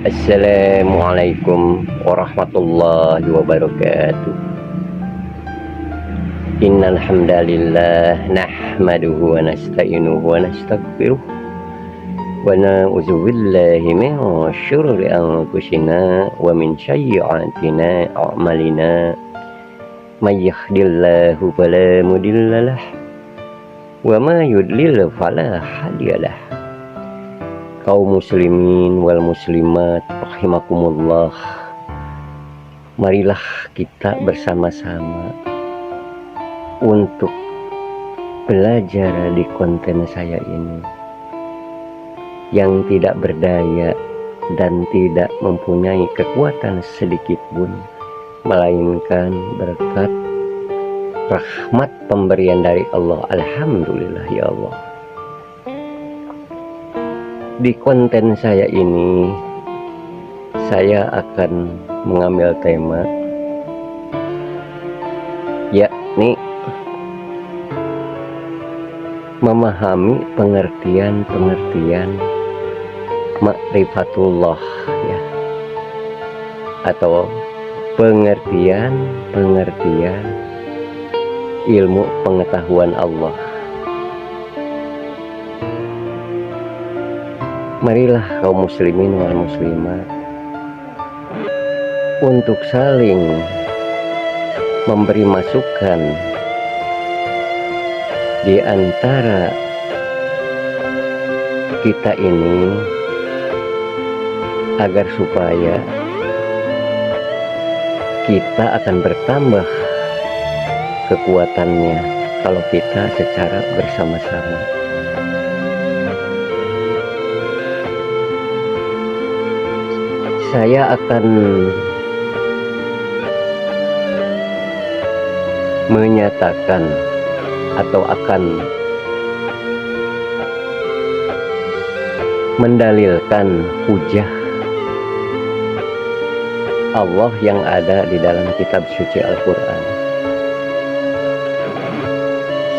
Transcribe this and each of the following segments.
Assalamualaikum warahmatullahi wabarakatuh. Innal hamdalillah nahmaduhu wa nasta'inuhu wa nastaghfiruh wa na'udzu billahi min syururi anfusina wa min sayyi'ati a'malina. May yahdihillahu fala mudhillalah wa may yudlil fala hadiyalah. Kaum muslimin wal muslimat rahimakumullah, marilah kita bersama-sama untuk belajar di konten saya ini yang tidak berdaya dan tidak mempunyai kekuatan sedikit pun, melainkan berkat rahmat pemberian dari Allah. Alhamdulillah ya Allah. Di konten saya ini, saya akan mengambil tema yakni memahami pengertian ma'rifatullah, ya, atau pengertian ilmu pengetahuan Allah. Marilah kaum muslimin wal muslimat untuk saling memberi masukan di antara kita ini agar supaya kita akan bertambah kekuatannya kalau kita secara bersama-sama. Saya akan menyatakan atau akan mendalilkan hujah Allah yang ada di dalam kitab suci Al-Quran,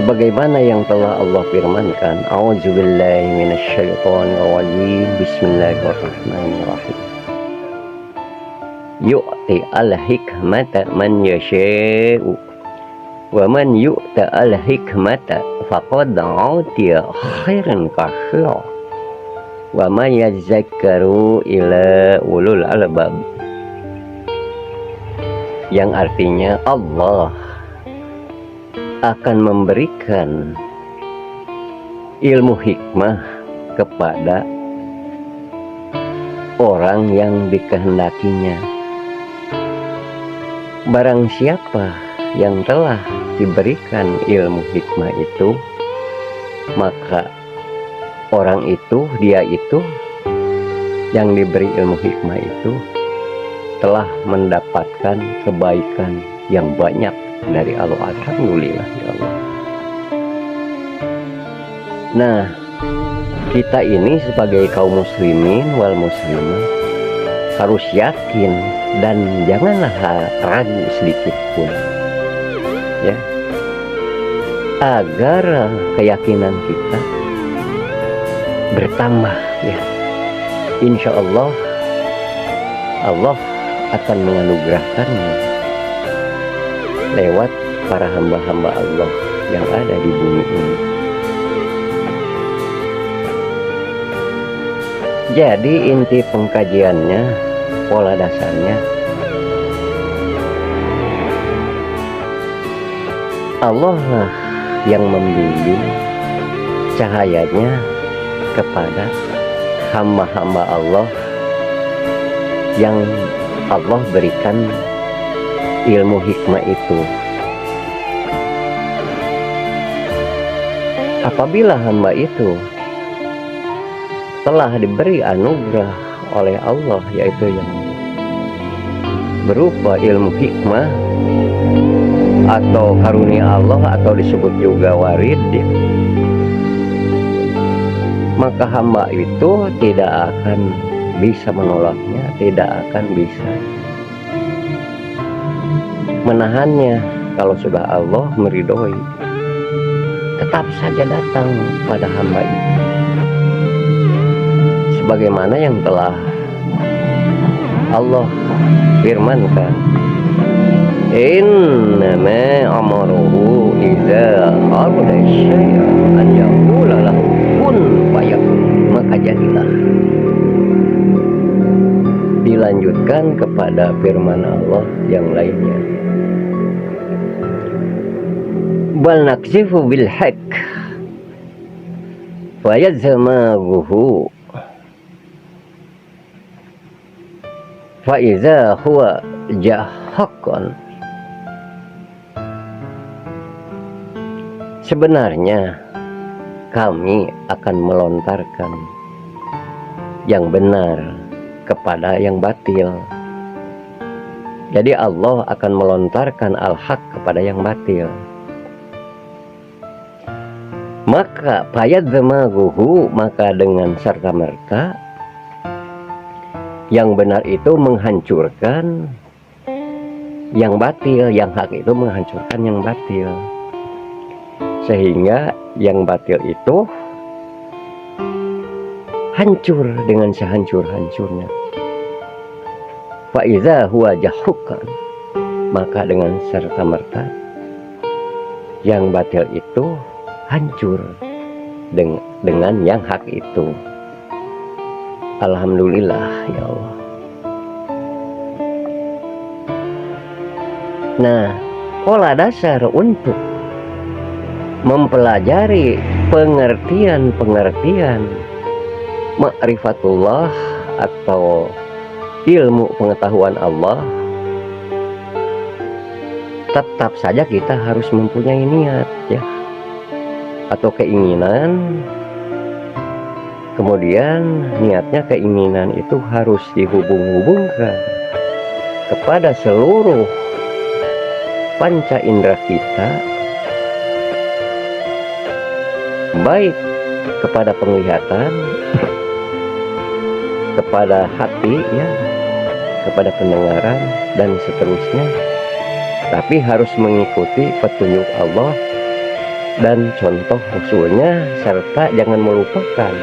sebagaimana yang telah Allah firmankan, a'udzubillahi minasyaitonirrajim, bismillahirrahmanirrahim. Yu'ti al-hikmata man yasha'u wa man yu'ta al-hikmata faqad utiya khairan katsira wa ma yadzakkaru illa ulul albab. Yang artinya Allah akan memberikan ilmu hikmah kepada orang yang dikehendakinya. Barang siapa yang telah diberikan ilmu hikmah itu, maka orang itu, dia itu yang diberi ilmu hikmah itu telah mendapatkan kebaikan yang banyak dari Allah. Alhamdulillah ya Allah. Nah, kita ini sebagai kaum muslimin wal muslimah harus yakin dan janganlah ragu sedikit pun, ya, agar keyakinan kita bertambah, ya. Insya Allah Allah akan menganugerahkannya lewat para hamba-hamba Allah yang ada di bumi ini. Jadi inti pengkajiannya, pola dasarnya, Allah lah yang membimbing cahayanya kepada hamba-hamba Allah yang Allah berikan ilmu hikmah itu. Apabila hamba itu telah diberi anugerah oleh Allah, yaitu yang berupa ilmu hikmah atau karunia Allah, atau disebut juga warid, maka hamba itu tidak akan bisa menolaknya, tidak akan bisa menahannya. Kalau sudah Allah meridhoi, tetap saja datang pada hamba itu, sebagaimana yang telah Allah firmankan, innama amaruhu iza arada syai'an an yaqula lahu kun fayakun, maka jadilah. Dilanjutkan kepada firman Allah yang lainnya, bal naqzifu bil haqq fa yazmaguhu fa iza huwa jahaqan. Sebenarnya kami akan melontarkan yang benar kepada yang batil. Jadi Allah akan melontarkan al-haq kepada yang batil. Maka fayadzmaguhu, maka dengan serta-merta yang benar itu menghancurkan yang batil, yang hak itu menghancurkan yang batil, sehingga yang batil itu hancur dengan sehancur-hancurnya. Fa iza huwa jahukan, maka dengan serta-merta yang batil itu hancur dengan yang hak itu. Alhamdulillah ya Allah. Nah, pola dasar untuk mempelajari pengertian ma'rifatullah atau ilmu pengetahuan Allah, tetap saja kita harus mempunyai niat ya, atau keinginan. Kemudian niatnya, keinginan itu harus dihubung-hubungkan kepada seluruh panca indera kita, baik kepada penglihatan, kepada hati ya, kepada pendengaran dan seterusnya. Tapi harus mengikuti petunjuk Allah dan contoh Rasulnya, serta jangan melupakan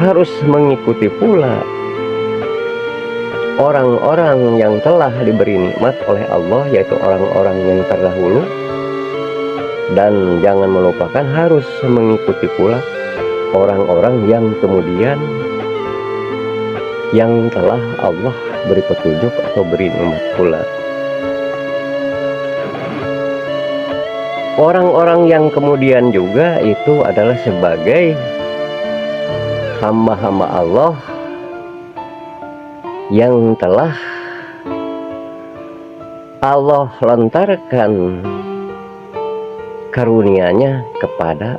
harus mengikuti pula orang-orang yang telah diberi nikmat oleh Allah, yaitu orang-orang yang terdahulu. Dan jangan melupakan harus mengikuti pula orang-orang yang kemudian yang telah Allah beri petunjuk atau beri nikmat pula. Orang-orang yang kemudian juga itu adalah sebagai hamba-hamba Allah yang telah Allah lontarkan karunia-Nya kepada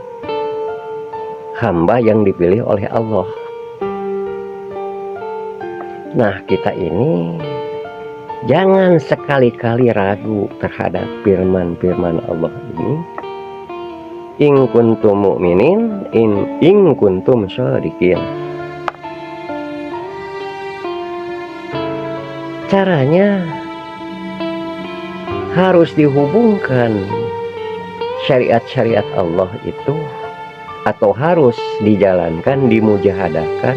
hamba yang dipilih oleh Allah. Nah, kita ini jangan sekali-kali ragu terhadap firman-firman Allah ini. In kuntum mu'minin, in kuntum shadiqin. Caranya harus dihubungkan syariat-syariat Allah itu, atau harus dijalankan, dimujahadakan,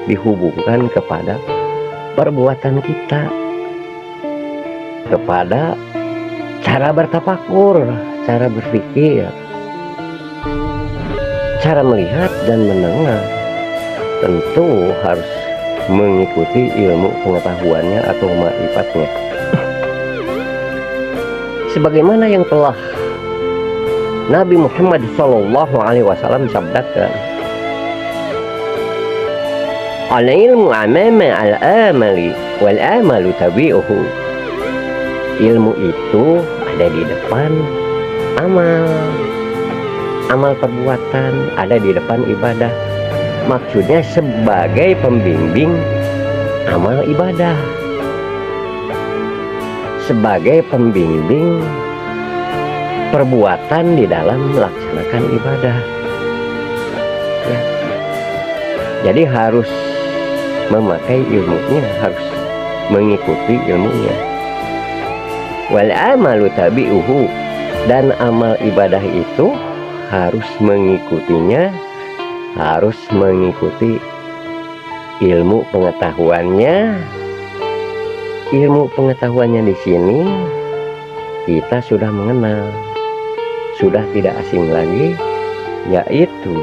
dihubungkan kepada perbuatan kita, kepada cara bertafakur, cara berpikir, cara melihat dan mendengar. Tentu harus mengikuti ilmu pengetahuannya atau ma'rifatnya, sebagaimana yang telah Nabi Muhammad SAW sabdakan, al-ilmu amama al-amali wal-amalu tabi'uhu. Ilmu itu ada di depan amal, amal perbuatan ada di depan ibadah. Maksudnya sebagai pembimbing amal ibadah, sebagai pembimbing perbuatan di dalam melaksanakan ibadah ya. Jadi harus memakai ilmunya, harus mengikuti ilmunya. Wal amalu tabi'uhu, dan amal ibadah itu harus mengikutinya, harus mengikuti ilmu pengetahuannya di sini kita sudah mengenal, sudah tidak asing lagi, yaitu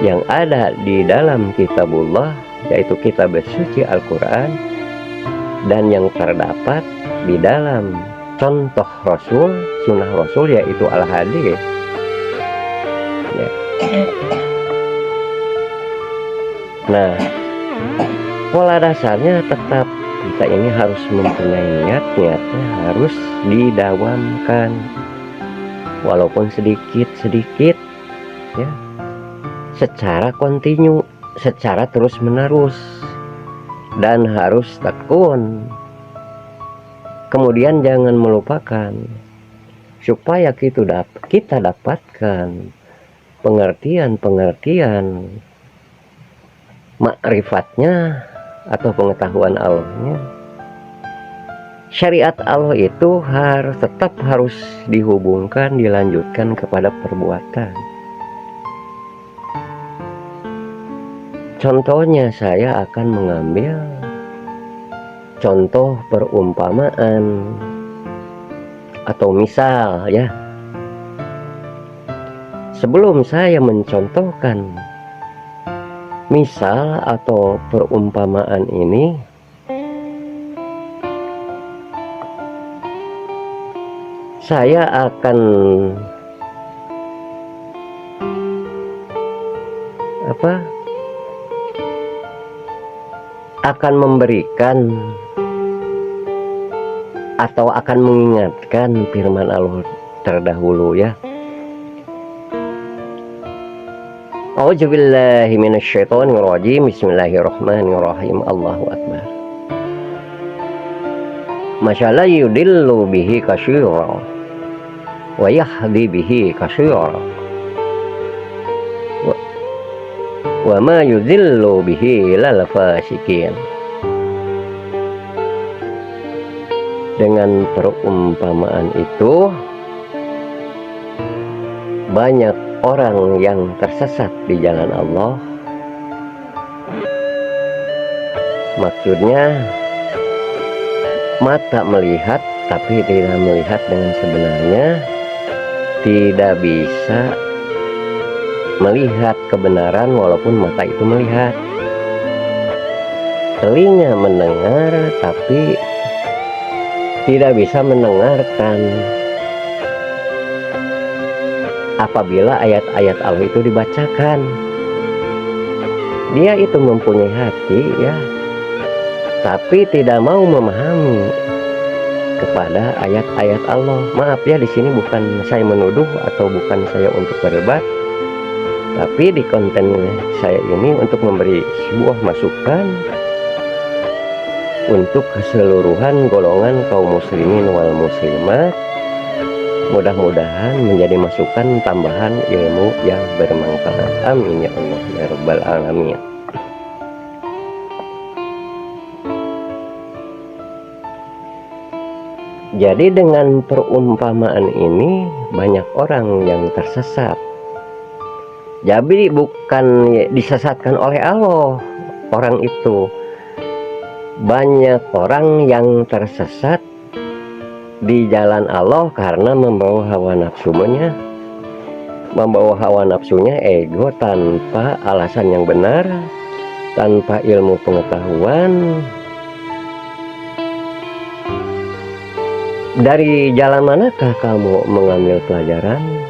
yang ada di dalam kitabullah, yaitu kitab suci Al-Quran, dan yang terdapat di dalam contoh Rasul, sunnah Rasul, yaitu Al-Hadis ya. Nah, pola dasarnya tetap kita ini harus mempunyai niatnya harus didawamkan, walaupun sedikit-sedikit ya, secara kontinu, secara terus-menerus, dan harus tekun. Kemudian jangan melupakan supaya kita dapatkan pengertian makrifatnya atau pengetahuan Allahnya. Syariat Allah itu tetap harus dihubungkan, dilanjutkan kepada perbuatan. Contohnya saya akan mengambil contoh perumpamaan atau misal ya. Sebelum saya mencontohkan misal atau perumpamaan ini, saya akan memberikan atau akan mengingatkan firman Allah terdahulu ya. A'udzubillahi minasyaitonirrajim. Bismillahirrahmanirrahim. Allahu akbar. Masya yudillu bihi katsira wa yahdi bihi katsira wa ma yudillu bihi lal fasikin. Dengan perumpamaan itu banyak orang yang tersesat di jalan Allah. Maksudnya mata melihat tapi tidak melihat dengan sebenarnya, tidak bisa melihat kebenaran walaupun mata itu melihat. Telinga mendengar tapi tidak bisa mendengarkan apabila ayat-ayat Allah itu dibacakan. Dia itu mempunyai hati ya, tapi tidak mau memahami kepada ayat-ayat Allah. Maaf ya, di sini bukan saya menuduh atau bukan saya untuk berdebat, tapi di konten saya ini untuk memberi sebuah masukan untuk keseluruhan golongan kaum muslimin wal muslimat. Mudah-mudahan menjadi masukan tambahan ilmu yang bermanfaat. Amin ya Allah ya Rabbal Alamin. Jadi dengan perumpamaan ini banyak orang yang tersesat. Jadi bukan disesatkan oleh Allah orang itu. Banyak orang yang tersesat di jalan Allah karena membawa hawa nafsunya, ego, tanpa alasan yang benar, tanpa ilmu pengetahuan. Dari jalan manakah kamu mengambil pelajaran?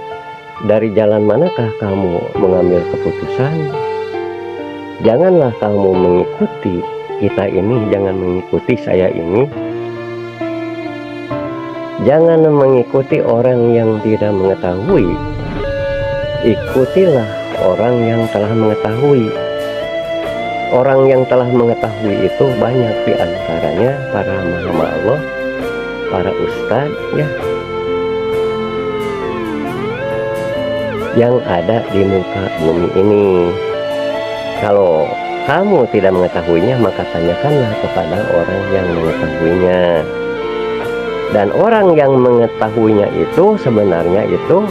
Dari jalan manakah kamu mengambil keputusan? Janganlah kamu mengikuti kita ini, jangan mengikuti saya ini. Jangan mengikuti orang yang tidak mengetahui. Ikutilah orang yang telah mengetahui. Orang yang telah mengetahui itu banyak, di antaranya para hamba Allah, para ustadz ya, yang ada di muka bumi ini. Kalau kamu tidak mengetahuinya, maka tanyakanlah kepada orang yang mengetahuinya. Dan orang yang mengetahuinya itu sebenarnya itu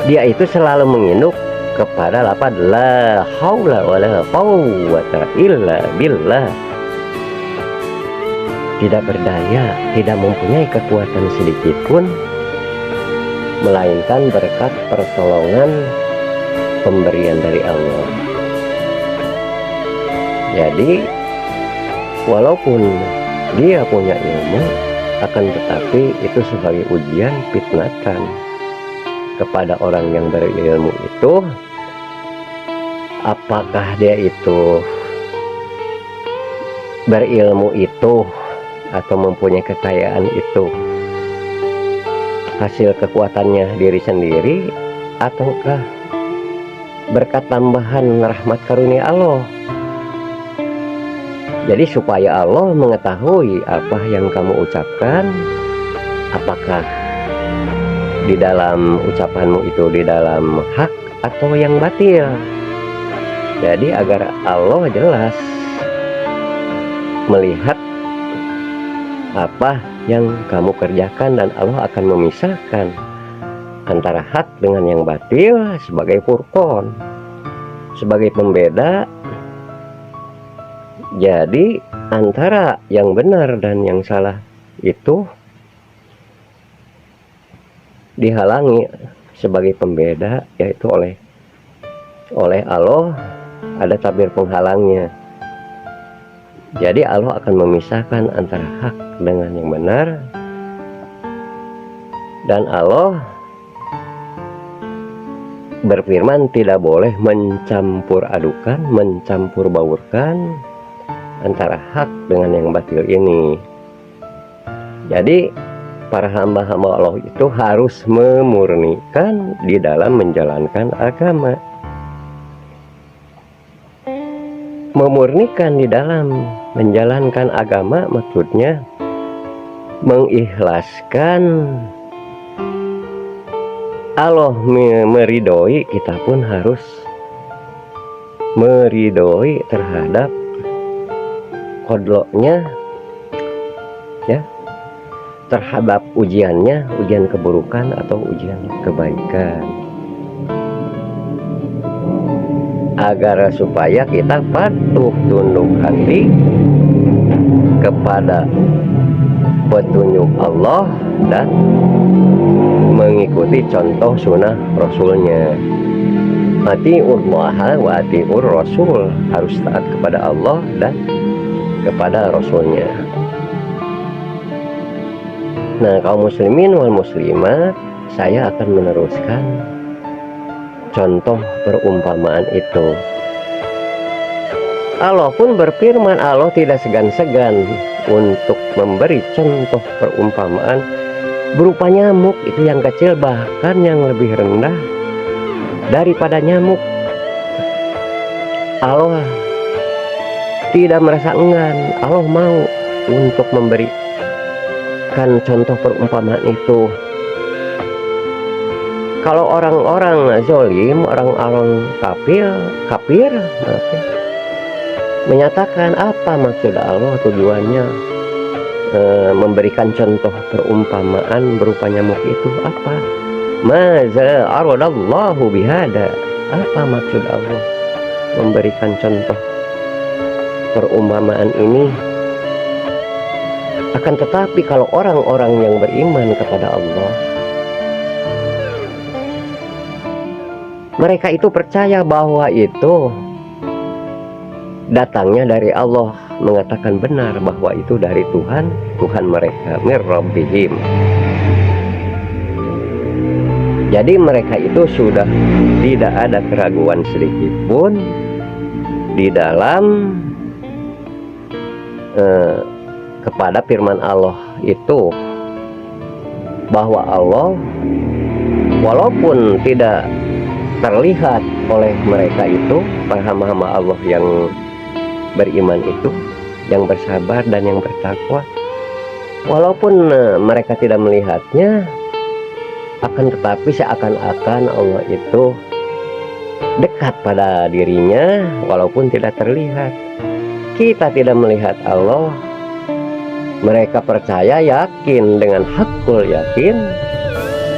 dia itu selalu menginduk kepada lafaz la haula wala quwwata illa billah. Tidak berdaya, tidak mempunyai kekuatan sedikit pun, melainkan berkat pertolongan pemberian dari Allah. Jadi walaupun dia punya ilmu, akan tetapi itu sebagai ujian fitnatan kepada orang yang berilmu itu. Apakah dia itu berilmu itu atau mempunyai kekayaan itu hasil kekuatannya diri sendiri, ataukah berkat tambahan rahmat karunia Allah? Jadi supaya Allah mengetahui apa yang kamu ucapkan, apakah di dalam ucapanmu itu di dalam hak atau yang batil. Jadi agar Allah jelas melihat apa yang kamu kerjakan, dan Allah akan memisahkan antara hak dengan yang batil sebagai furqan, sebagai pembeda. Jadi antara yang benar dan yang salah itu dihalangi sebagai pembeda, yaitu oleh Allah, ada tabir penghalangnya. Jadi Allah akan memisahkan antara hak dengan yang benar, dan Allah berfirman tidak boleh mencampur adukan, mencampur baurkan antara hak dengan yang batil ini. Jadi para hamba-hamba Allah itu harus memurnikan di dalam menjalankan agama. Memurnikan di dalam menjalankan agama maksudnya mengikhlaskan Allah meridhoi, kita pun harus meridhoi terhadap kodloknya, ya, terhadap ujiannya, ujian keburukan atau ujian kebaikan, agar supaya kita patuh tunduk hati kepada petunjuk Allah dan mengikuti contoh sunnah Rasulnya. Atiullaha wa atiur Rasul, harus taat kepada Allah dan kepada Rasulnya. Nah, kaum muslimin wal muslimat, saya akan meneruskan contoh perumpamaan itu. Allah pun berfirman, Allah tidak segan-segan untuk memberi contoh perumpamaan berupa nyamuk itu yang kecil, bahkan yang lebih rendah daripada nyamuk. Allah tidak merasa enggan, Allah mau untuk memberikan contoh perumpamaan itu. Kalau orang-orang zolim, orang-orang kafir menyatakan apa maksud Allah, tujuannya memberikan contoh perumpamaan berupa nyamuk itu apa? Maza aradallahu bihada, apa maksud Allah memberikan contoh perumpamaan ini? Akan tetapi kalau orang-orang yang beriman kepada Allah, mereka itu percaya bahwa itu datangnya dari Allah, mengatakan benar bahwa itu dari Tuhan mereka, mir rabbihim. Jadi mereka itu sudah tidak ada keraguan sedikit pun di dalam kepada firman Allah itu, bahwa Allah walaupun tidak terlihat oleh mereka itu, para hamba-hamba Allah yang beriman itu, yang bersabar dan yang bertakwa, walaupun mereka tidak melihatnya, akan tetapi seakan-akan Allah itu dekat pada dirinya walaupun tidak terlihat. Kita tidak melihat Allah, mereka percaya, yakin dengan hakul yakin,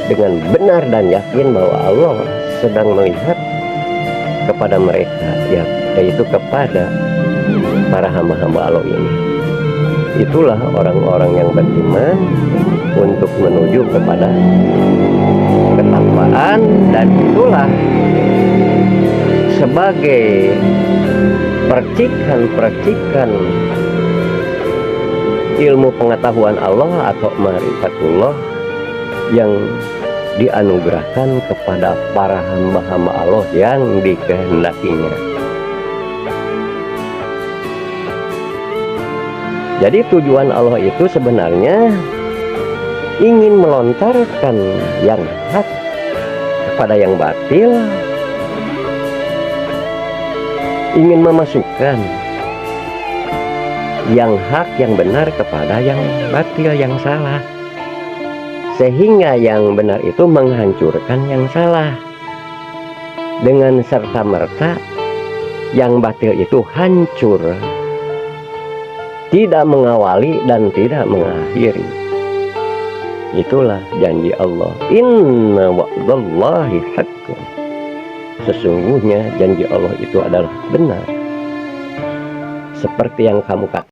dengan benar dan yakin bahwa Allah sedang melihat kepada mereka, yaitu kepada para hamba-hamba Allah ini. Itulah orang-orang yang beriman untuk menuju kepada ketakwaan, dan itulah sebagai percikan-percikan ilmu pengetahuan Allah atau ma'rifatullah yang dianugerahkan kepada para hamba-hamba Allah yang dikehendakinya. Jadi tujuan Allah itu sebenarnya ingin melontarkan yang hak kepada yang batil, ingin memasukkan yang hak, yang benar kepada yang batil, yang salah, sehingga yang benar itu menghancurkan yang salah, dengan serta-merta yang batil itu hancur, tidak mengawali dan tidak mengakhiri. Itulah janji Allah, inna wa'dallahi haqqun. Sesungguhnya janji Allah itu adalah benar, seperti yang kamu katakan.